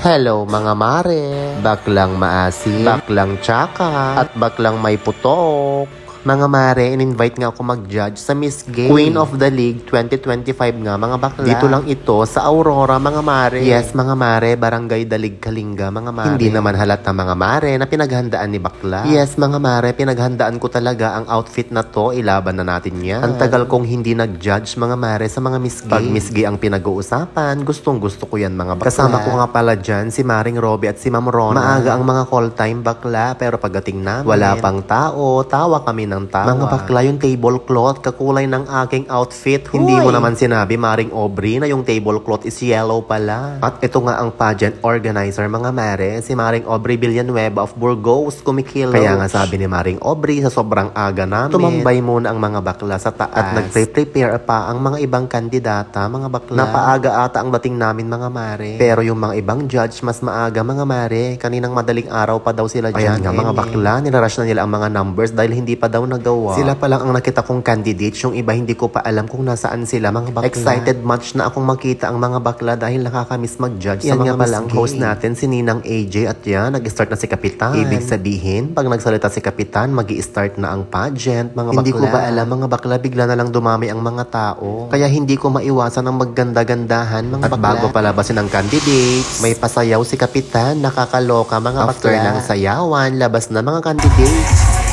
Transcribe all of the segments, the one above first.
Hello mga mare, baklang maasim, baklang tsaka, at baklang may putok. Mga mare, in-invite nga ako mag-judge sa Miss Gay Queen of the League 2025 nga mga bakla. Dito lang ito sa Aurora mga mare. Yes mga mare, Barangay Dalig Kalinga mga mare. Hindi naman halata mga mare na pinaghandaan ni bakla. Yes mga mare, pinaghandaan ko talaga ang outfit na to, ilaban na natin yan. Ang tagal kong hindi nag-judge mga mare sa mga Miss Gay. Pag Miss Gay ang pinag-uusapan, gustong gusto ko yan mga bakla. Kasama ko nga pala dyan si Maring Robbie at si Ma'am Rona. Maaga ang mga call time bakla, pero pagdating namin, wala pang tao, tawa kami ng tawa. Mga bakla, yung tablecloth, kakulay ng aking outfit. Hoy! Hindi mo naman sinabi, Maring Aubrey, na yung tablecloth is yellow pala. At ito nga ang pageant organizer, mga mare, si Maring Aubrey Villanueva of Burgos, kumikilos. Kaya nga sabi ni Maring Aubrey, sa sobrang aga namin, tumambay muna ang mga bakla sa taas. At nagpre-prepare pa ang mga ibang kandidata, mga bakla. Napaaga ata ang dating namin, mga mare. Pero yung mga ibang judge, mas maaga, mga mare. Kaninang madaling araw pa daw sila dyan. Ayan nga, mga bakla, nilarush na nila ang mga numbers dahil hindi pa daw nagawa. Sila pa lang ang nakita kong candidates, yung iba hindi ko pa alam kung nasaan sila, mga bakla. Excited much na akong makita ang mga bakla dahil nakakamiss mag-judge sa mga pala ang host natin, si Ninang AJ, at yan, nag-start na si Kapitan. Ibig sabihin, pag nagsalita si Kapitan, mag-i-start na ang pageant, mga bakla. Hindi ko ba alam, mga bakla, bigla na lang dumami ang mga tao. Kaya hindi ko maiwasan ang magganda-gandahan, mga bakla. At bago palabasin ang candidates, may pasayaw si Kapitan, nakakaloka, mga bakla. After ng sayawan, labas na mga candidates.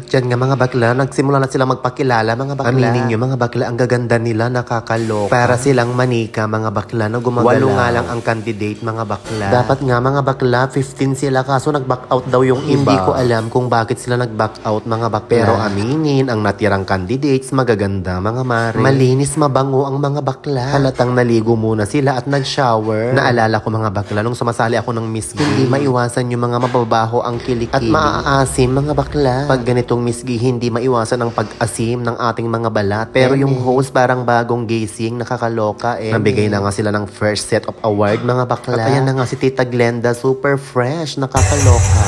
Diyan nga mga bakla, nagsimula na sila magpakilala, mga bakla. Aminin nyo mga bakla, ang gaganda nila, nakakaloka. Para silang manika, mga bakla, na gumagalaw. Walo nga lang ang candidate, mga bakla. Dapat nga mga bakla, 15 sila, kaso nag-back out daw yung iba. Hindi ko alam kung bakit sila nag-back out, mga bakla. Pero aminin, ang natirang candidates, magaganda, mga mare. Malinis, mabango ang mga bakla. Halatang naligo muna sila at nag-shower. Naalala ko mga bakla, nung sumasali ako ng Miss Gay, hindi maiwasan yung mga mababaho ang kilikili. At maaasim, mga bakla. Pag ganitong Miss Gay, hindi maiwasan ang pag-asim ng ating mga balat. Pero yung host parang bagong gising, nakakaloka Nabigay na nga sila ng first set of award, mga bakla. At ayan na nga si Tita Glenda, super fresh, nakakaloka.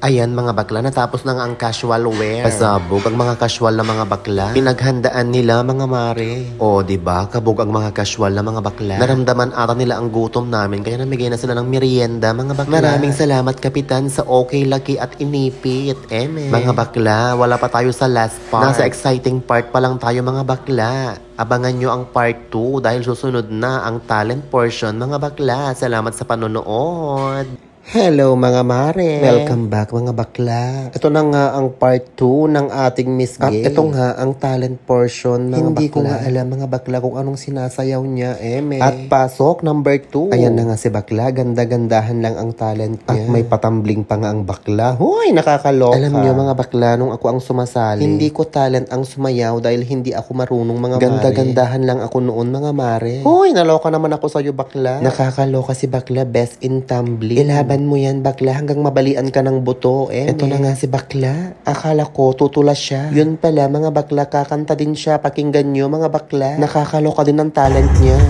Ayan mga bakla, natapos na nga ang casual wear. Pasabog ang mga casual na mga bakla. Pinaghandaan nila, mga mare. O, diba? Kabog ang mga casual na mga bakla. Naramdaman ata nila ang gutom namin, kaya namigay na sila ng merienda, mga bakla. Maraming salamat, Kapitan, sa okay laki at inipit. Mga bakla, wala pa tayo sa last part. Nasa exciting part pa lang tayo, mga bakla. Abangan nyo ang part 2 dahil susunod na ang talent portion, mga bakla. Salamat sa panonood. Hello mga mare! Welcome back mga bakla. Ito na nga ang part 2 ng ating Miss Gay. At ito nga ang talent portion, mga Hindi bakla. Ko nga alam mga bakla kung anong sinasayaw niya, At pasok, number 2. Ayan na nga si bakla, ganda-gandahan lang ang talent niya. At may patambling pa nga ang bakla. Hoy, nakakaloka. Alam niyo mga bakla, nung ako ang sumasali, hindi ko talent ang sumayaw dahil hindi ako marunong, mga mare. Ganda-gandahan lang ako noon, mga mare. Hoy, naloka naman ako sa'yo, bakla. Nakakaloka si bakla, best in tumbling. Ilaban mo yan, bakla, hanggang mabalian ka ng buto, Ito na nga si bakla. Akala ko, tutula siya. Yun pala, mga bakla, kakanta din siya. Pakinggan nyo, mga bakla. Nakakaloka din ang talent niya.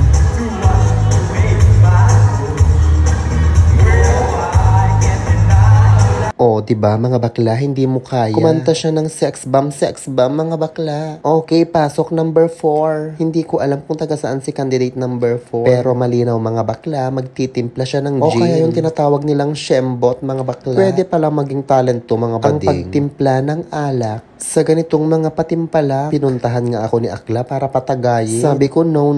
O, diba mga bakla, hindi mo kaya. Kumanta siya ng sex bomb, mga bakla. Okay, pasok number 4. Hindi ko alam kung taga saan si candidate number 4. Pero malinaw mga bakla, magtitimpla siya ng gin. O kaya yung tinatawag nilang shembot mga bakla. Pwede pala maging talent to mga bading. Ang pagtimpla ng alak. Sa ganitong mga patimpala, pinuntahan nga ako ni Akla para patagayin. Sabi ko, no,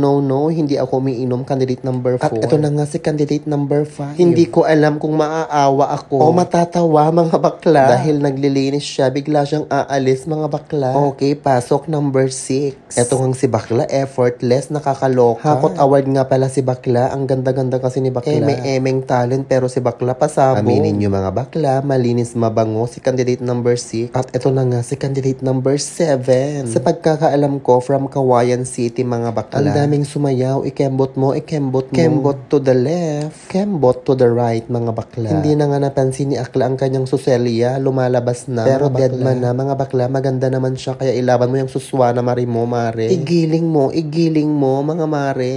hindi ako umiinom candidate number 4. At ito na nga si candidate number 5. Hindi ko alam kung maaawa ako o matatawa mga bakla. Dahil naglilinis siya, bigla siyang aalis mga bakla. Okay, pasok number 6. Ito nga si bakla, effortless, nakakaloka. Hakot award nga pala si bakla. Ang ganda-ganda kasi ni bakla. May emeng talent pero si bakla pasabog. Aminin nyo mga bakla, malinis mabango si candidate number 6. At ito na nga si candidate number 7. Sa pagkakaalam ko, from Kawayan City mga bakla. Ang daming sumayaw, ikembot mo. Kembot to the left, kembot to the right mga bakla. Hindi na nga napansin ni Akla ang kanyang suselya, lumalabas na. Pero deadman na mga bakla, maganda naman siya kaya ilaban mo yung suswa na mare mo mare. Igiling mo mga mare.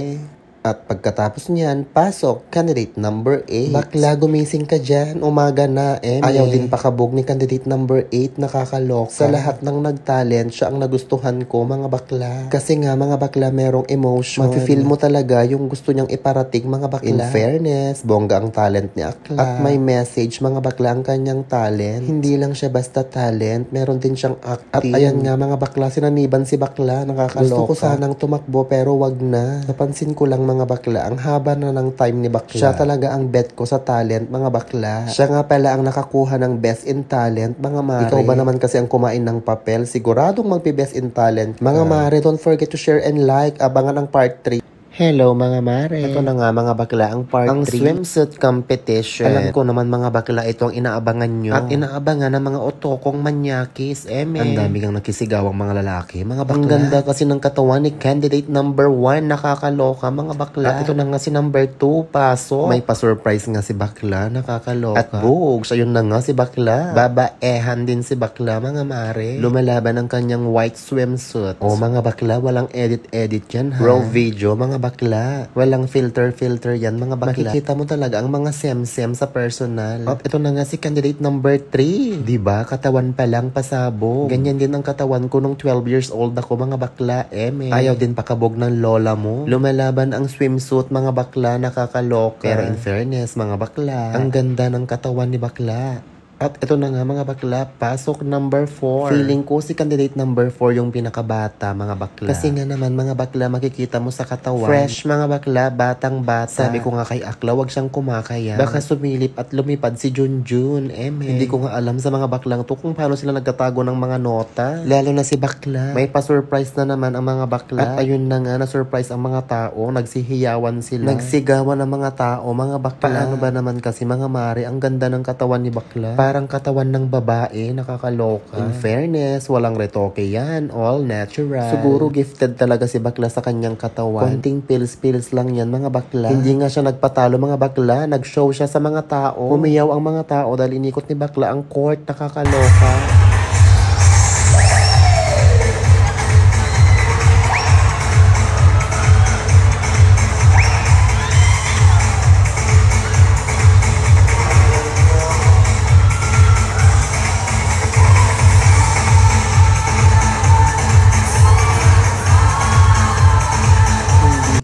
At pagkatapos niyan, pasok, candidate number 8. Bakla, gumising ka dyan, umaga na, Ayaw din pakabog ni candidate number 8, nakakaloka. Sa lahat ng nagtalent, siya ang nagustuhan ko, mga bakla. Kasi nga, mga bakla, merong emotion. Mafe-feel mo talaga yung gusto niyang iparating, mga bakla. In fairness, bongga ang talent ni Akla. At may message, mga bakla, ang kanyang talent. Hindi lang siya basta talent, meron din siyang acting. At ayan nga, mga bakla, sinaniban si bakla, nakakaloka. Gusto ko sanang tumakbo, pero wag na. Napansin ko lang, mga bakla, ang haba na ng time ni bakla. Siya talaga ang bet ko sa talent, mga bakla. Siya nga pala ang nakakuha ng best in talent, mga mare. Ikaw ba naman kasi ang kumain ng papel? Siguradong magpi-best in talent. Mga mare, don't forget to share and like. Abangan ang part 3. Hello mga mare. Ito na nga mga bakla ang part 3. Ang swimsuit competition. Alam ko naman mga bakla ito ang inaabangan nyo. At inaabangan ng mga otokong manyakis. Ang dami kang nakisigawang mga lalaki. Mga bakla. Ang ganda kasi ng katawan ni candidate number 1. Nakakaloka mga bakla. At ito na nga si number 2. Paso. May pa-surprise nga si bakla. Nakakaloka. At bugs. Ayun na nga si bakla. Babaehan din si bakla mga mare. Lumalaban ang kanyang white swimsuit. O mga bakla, walang edit-edit yan ha. Raw video mga bakla. Walang filter yan mga bakla. Makikita mo talaga ang mga sem-sem sa personal. At ito na nga si candidate number 3. Diba? Katawan pa lang pasabog. Ganyan din ang katawan ko nung 12 years old ako mga bakla. Ayaw din pakabog ng lola mo. Lumalaban ang swimsuit mga bakla, nakakaloka. Pero in fairness mga bakla, ang ganda ng katawan ni bakla. At ito na nga mga bakla, pasok number 4. Feeling ko si candidate number 4 yung pinakabata mga bakla. Kasi nga naman mga bakla, makikita mo sa katawan. Fresh mga bakla, batang bata. Sabi ko nga kay Akla, wag siyang kumakaya. Baka sumilip at lumipad si Junjun. Hindi ko nga alam sa mga baklang to kung paano sila nagtatago ng mga nota. Lalo na si bakla. May pa-surprise na naman ang mga bakla. At ayun na nga, na-surprise ang mga tao. Nagsihiyawan sila. Nagsigawan ang mga tao, mga bakla. Paano ba naman kasi mga mare, ang ganda ng katawan ni bakla. Parang katawan ng babae, nakakaloka. In fairness, walang retoke yan. All natural. Siguro gifted talaga si bakla sa kanyang katawan. Konting pills lang yan, mga bakla. Hindi nga siya nagpatalo, mga bakla. Nag-show siya sa mga tao. Umiyaw ang mga tao dahil inikot ni bakla ang court, nakakaloka.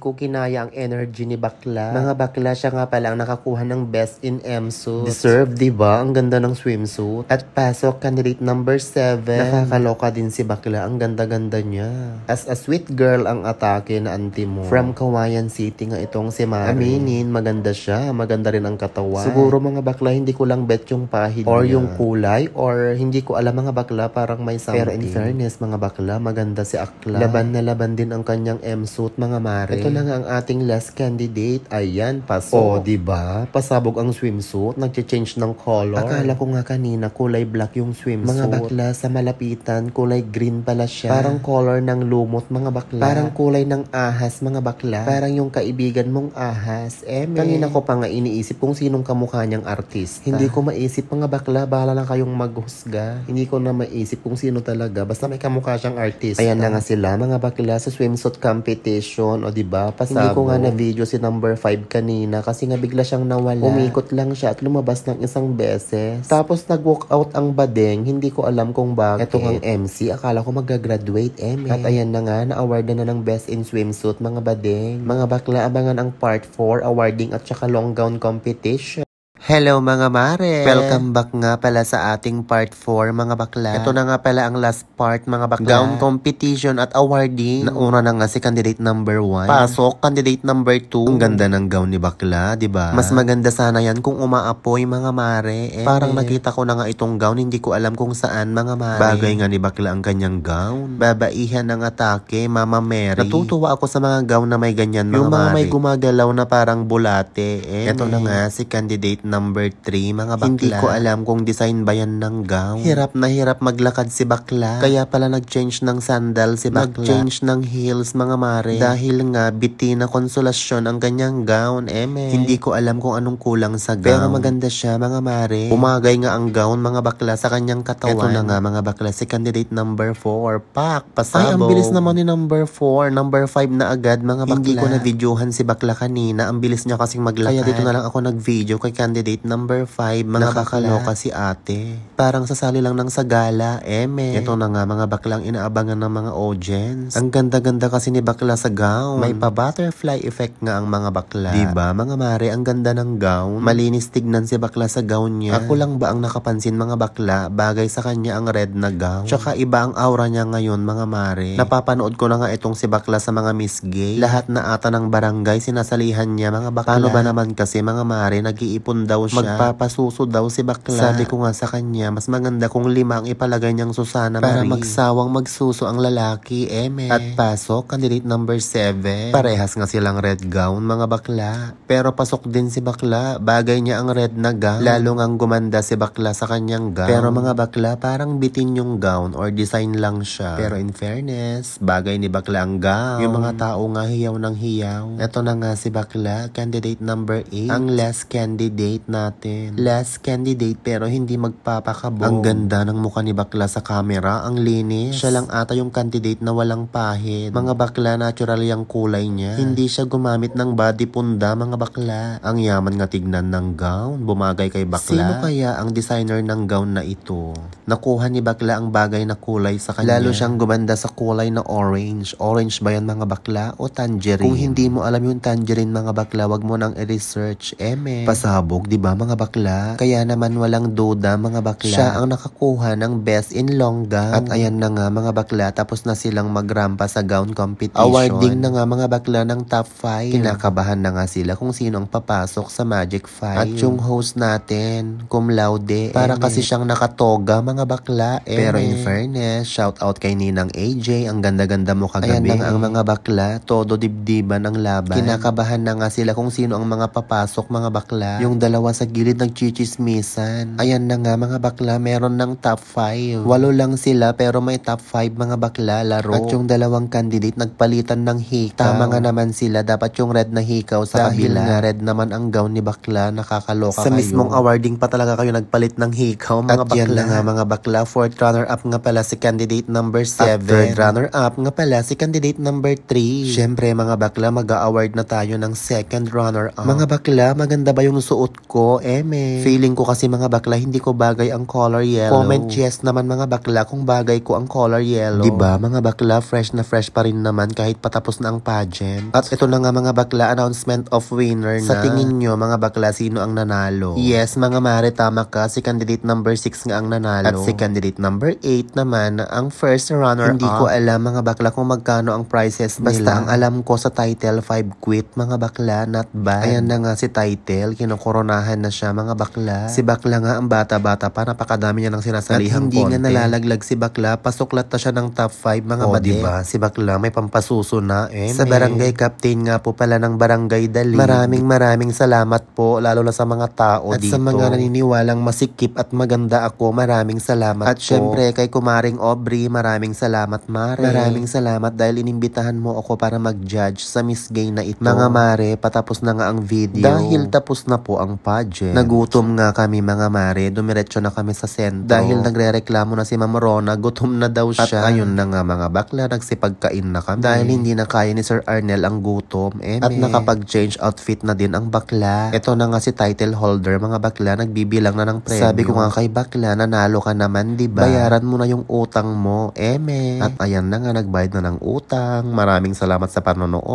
Ko kinaya ang energy ni bakla. Mga bakla, siya nga pala ang nakakuha ng best in M-suit. Deserve, diba? Ang ganda ng swimsuit. At pasok, candidate number 7. Nakakaloka din si bakla. Ang ganda-ganda niya. As a sweet girl ang atake na auntie mo. From Kawayan City nga itong si Mari. Aminin, maganda siya. Maganda rin ang katawan. Siguro mga bakla, hindi ko lang bet yung pahid or niya. Yung kulay. Or hindi ko alam mga bakla, parang may something. Pero in fairness, mga bakla, maganda si Akla. Laban na laban din ang kanyang M-suit, mga Mari. Ito na nga ang ating last candidate. Ayan, pasok. O, diba? Pasabog ang swimsuit. Nag-change ng color. Akala ko nga kanina kulay black yung swimsuit. Mga bakla, sa malapitan, kulay green pala siya. Parang color ng lumot, mga bakla. Parang kulay ng ahas, mga bakla. Parang yung kaibigan mong ahas. Kanina ko pa nga iniisip kung sinong kamukha niyang artista. Hindi ko maisip, mga bakla. Bahala lang kayong maghusga. Hindi ko na maisip kung sino talaga. Basta may kamukha siyang artista. Ayan na nga sila, mga bakla, sa swimsuit competition. O, diba? Pasabog. Hindi ko nga na video si number 5 kanina kasi nga bigla siyang nawala. Umikot lang siya at lumabas ng isang beses. Tapos nag-walk out ang badeng. Hindi ko alam kung bakit. Ito ang MC. Akala ko mag-graduate At ayan na nga, na-award na ng Best in Swimsuit mga badeng. Mga bakla, abangan ang part 4, awarding at saka long gown competition. Hello mga mare! Welcome back nga pala sa ating part 4 mga bakla. Ito na nga pala ang last part mga bakla. Gown competition at awarding. Nauna na nga si candidate number 1. Pasok, candidate number 2. Ang ganda ng gown ni bakla, di ba? Mas maganda sana yan kung umaapoy mga mare. Parang nakita ko na nga itong gown, hindi ko alam kung saan mga mare. Bagay nga ni bakla ang kanyang gown. Babaihan ng atake, Mama Mary. Natutuwa ako sa mga gown na may ganyan mga mare. Yung mga may gumagalaw na parang bulate. Ito na nga si candidate number 3, mga bakla. Hindi ko alam kung design ba yan ng gown. Hirap na hirap maglakad si bakla. Kaya pala nag-change ng sandal si bakla. Nag-change ng heels, mga mare. Dahil nga, biti na konsolasyon ang kanyang gown, Hindi ko alam kung anong kulang sa gown. Pero maganda siya, mga mare. Umagay nga ang gown, mga bakla, sa kanyang katawan. Ito na nga, mga bakla, si candidate number 4. Pak, pasabog. Ay, ang bilis naman ni number 4. Number 5 na agad, mga bakla. Hindi ko na-videohan si bakla kanina. Ang bilis niya kasing maglakad. Kaya dito na lang ako nag-video kay candidate number 5, mga nakakaloka si ate. Parang sasali lang ng sagala, Ito na nga mga baklang inaabangan ng mga audience. Ang ganda-ganda kasi ni bakla sa gown. May pa-butterfly effect nga ang mga bakla. Diba mga mare, ang ganda ng gown. Malinis tignan si bakla sa gown niya. Ako lang ba ang nakapansin mga bakla? Bagay sa kanya ang red na gown. Tsaka iba ang aura niya ngayon mga mare. Napapanood ko na nga itong si bakla sa mga Miss Gay. Lahat na ata ng barangay sinasalihan niya mga bakla. Paano ba naman kasi mga mare, nag-iipon daw siya. Magpapasuso daw si bakla. Sabi ko nga sa kanya, mas maganda kung 5 ang ipalagay niyang Susana Marie. Para magsawang magsuso ang lalaki, At pasok, candidate number 7. Parehas nga silang red gown, mga bakla. Pero pasok din si bakla. Bagay niya ang red na gown. Lalo ngang gumanda si bakla sa kanyang gown. Pero mga bakla, parang bitin yung gown or design lang siya. Pero in fairness, bagay ni bakla ang gown. Yung mga tao nga hiyaw ng hiyaw. Ito na nga si bakla, candidate number 8. Ang last candidate natin. Last candidate pero hindi magpapakabog. Ang ganda ng mukha ni bakla sa camera. Ang linis. Siya lang ata yung candidate na walang pahid. Mga bakla, natural yung kulay niya. Hindi siya gumamit ng body punda, mga bakla. Ang yaman nga tignan ng gown. Bumagay kay bakla. Sino kaya ang designer ng gown na ito? Nakuha ni bakla ang bagay na kulay sa kanya. Lalo siyang gumanda sa kulay na orange. Orange ba yan mga bakla o tangerine? Kung hindi mo alam yung tangerine mga bakla, wag mo nang i-research. Pasabog, di ba mga bakla? Kaya naman walang duda mga bakla. Siya ang nakakuha ng best in long gown. At ayan na nga mga bakla, tapos na silang magrampa sa gown competition. Awarding na nga mga bakla ng top 5. Kinakabahan na nga sila kung sino ang papasok sa Magic 5. At yung host natin, cum laude. Para kasi siyang nakatoga mga bakla. Pero in fairness, shout out kay Ninang AJ. Ang ganda-ganda mo kagabi. Ayan na nga ang mga bakla, todo dibdiban ang laban. Kinakabahan na nga sila kung sino ang mga papasok mga bakla. Yung dalawa sa gilid nagchichismisan. Ayan na nga mga bakla, meron ng top 5. 8 lang sila pero may top 5 mga bakla laro. At yung dalawang candidate nagpalitan ng hikaw. Tama nga naman sila, dapat yung red na hikaw sa kabila. Dahil nga red naman ang gown ni bakla, nakakaloka sa kayo. Sa mismong awarding pa talaga kayo nagpalit ng hikaw mga bakla. At yan na nga mga bakla, 4th runner-up nga pala si candidate number 7. At 3rd runner-up nga pala si candidate number 3. Syempre mga bakla, mag-a-award na tayo ng 2nd runner-up. Mga bakla, maganda ba yung suot ko? Feeling ko kasi mga bakla, hindi ko bagay ang color yellow. Comment yes naman mga bakla kung bagay ko ang color yellow. Diba mga bakla, fresh na fresh pa rin naman kahit patapos na ang pageant. At ito na nga mga bakla, announcement of winner na. Sa tingin nyo mga bakla, sino ang nanalo? Yes mga mare, tama ka, si candidate number 6 nga ang nanalo. At si candidate number 8 naman ang first runner-up. Hindi ko alam mga bakla kung magkano ang prizes nila. Basta ang alam ko sa title 5 quit mga bakla, not bad. Ayan na nga si title, kinokoronahan na siya mga bakla. Si bakla nga ang bata-bata pa, napakadami niya ng sinasalihang konti. At hindi nga nalalaglag si bakla, pasuklat na siya ng top 5 mga bade. Diba? Si bakla may pampasuso na Sa barangay captain nga po pala ng barangay Dali. Maraming salamat po, lalo na sa mga tao at dito. At sa mga naniniwalang masikip at maganda ako, maraming salamat at po. At syempre kay Kumaring Aubrey, maraming salamat mare. Maraming salamat dahil inimbitahan mo ako para mag-judge sa Miss Gay na ito. Mga mare, patapos na nga ang video. Dahil tapos na po ang pageant. Nagutom nga kami mga mare, dumiretso na kami sa sentro. Dahil nagre-reklamo na si Ma'am Rona, gutom na daw siya. At ayun na nga mga bakla, nagsipagkain na kami. Dahil hindi na kaya ni Sir Arnel ang gutom. At nakapag-change outfit na din ang bakla. Ito na nga si title holder mga bakla, nagbibilang na ng premyo. Sabi ko nga kay bakla, nanalo ka naman diba? Bayaran mo na yung utang mo, At ayan na nga, nagbayad na ng utang. Maraming salamat sa panonood.